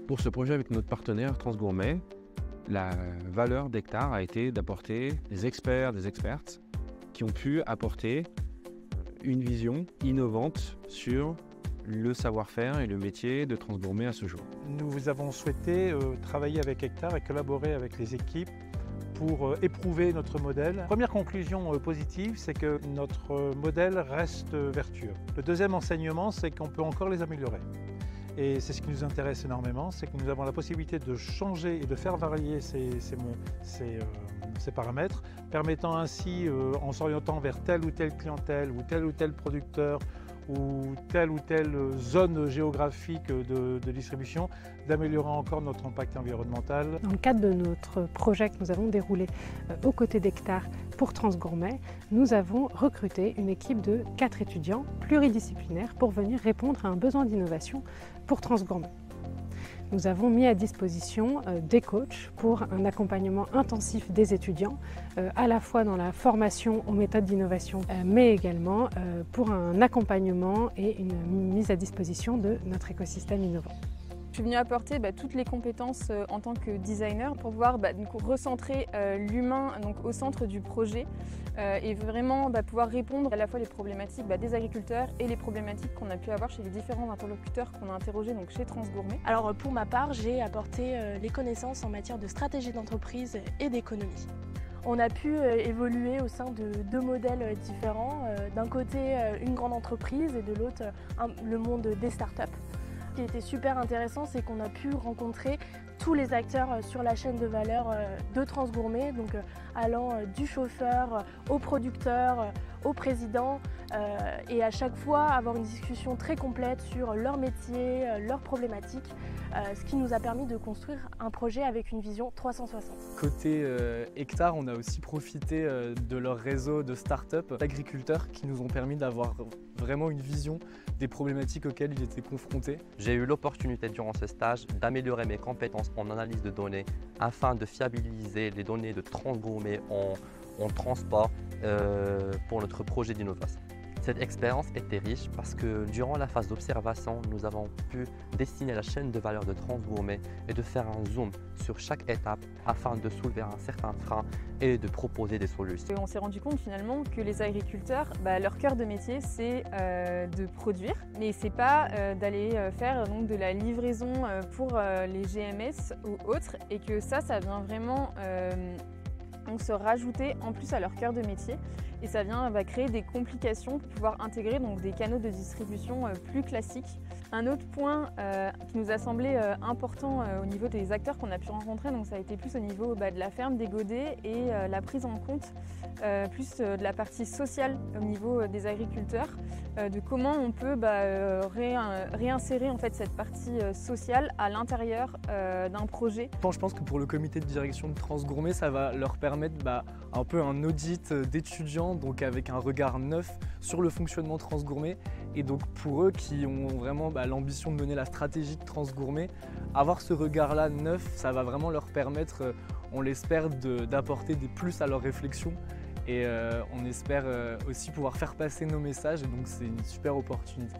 Pour ce projet avec notre partenaire Transgourmet, la valeur d'Hectare a été d'apporter des experts, des expertes qui ont pu apporter une vision innovante sur le savoir-faire et le métier de Transgourmet à ce jour. Nous avons souhaité travailler avec Hectare et collaborer avec les équipes pour éprouver notre modèle. Première conclusion positive, c'est que notre modèle reste vertueux. Le deuxième enseignement, c'est qu'on peut encore les améliorer. Et c'est ce qui nous intéresse énormément, c'est que nous avons la possibilité de changer et de faire varier ces paramètres, permettant ainsi, en s'orientant vers telle ou telle clientèle ou tel producteur ou telle zone géographique de distribution, d'améliorer encore notre impact environnemental. Dans le cadre de notre projet que nous avons déroulé aux côtés d'Hectare pour Transgourmet, nous avons recruté une équipe de 4 étudiants pluridisciplinaires pour venir répondre à un besoin d'innovation pour Transgourmet. Nous avons mis à disposition des coachs pour un accompagnement intensif des étudiants, à la fois dans la formation aux méthodes d'innovation, mais également pour un accompagnement et une mise à disposition de notre écosystème innovant. Je suis venue apporter toutes les compétences en tant que designer pour pouvoir recentrer l'humain au centre du projet et vraiment pouvoir répondre à la fois les problématiques des agriculteurs et les problématiques qu'on a pu avoir chez les différents interlocuteurs qu'on a interrogés chez Transgourmet. Alors pour ma part, j'ai apporté les connaissances en matière de stratégie d'entreprise et d'économie. On a pu évoluer au sein de 2 modèles différents. D'un côté, une grande entreprise et de l'autre, le monde des startups. Ce qui était super intéressant, c'est qu'on a pu rencontrer tous les acteurs sur la chaîne de valeur de Transgourmet, donc allant du chauffeur au producteur, au président, et à chaque fois avoir une discussion très complète sur leur métier, leurs problématiques, ce qui nous a permis de construire un projet avec une vision 360. Côté Hectare, on a aussi profité de leur réseau de start-up d'agriculteurs qui nous ont permis d'avoir vraiment une vision des problématiques auxquelles ils étaient confrontés. J'ai eu l'opportunité durant ce stage d'améliorer mes compétences en analyse de données afin de fiabiliser les données de Transgourmet en transport pour notre projet d'innovation. Cette expérience était riche parce que durant la phase d'observation, nous avons pu dessiner la chaîne de valeur de Transgourmet et de faire un zoom sur chaque étape afin de soulever un certain frein et de proposer des solutions. On s'est rendu compte finalement que les agriculteurs, leur cœur de métier, c'est de produire, mais c'est pas d'aller faire de la livraison pour les GMS ou autres, et que ça vient vraiment se rajouter en plus à leur cœur de métier, et ça vient créer des complications pour pouvoir intégrer des canaux de distribution plus classiques. Un autre point qui nous a semblé important au niveau des acteurs qu'on a pu rencontrer, ça a été plus au niveau de la ferme des Godets et la prise en compte plus de la partie sociale au niveau des agriculteurs, de comment on peut réinsérer en fait cette partie sociale à l'intérieur d'un projet. Je pense que pour le comité de direction de Transgourmet, ça va leur permettre un peu un audit d'étudiants, donc avec un regard neuf sur le fonctionnement Transgourmet. Et donc pour eux qui ont vraiment l'ambition de mener la stratégie de Transgourmet, avoir ce regard-là neuf, ça va vraiment leur permettre, on l'espère, d'apporter des plus à leur réflexion. Et on espère aussi pouvoir faire passer nos messages, et donc c'est une super opportunité.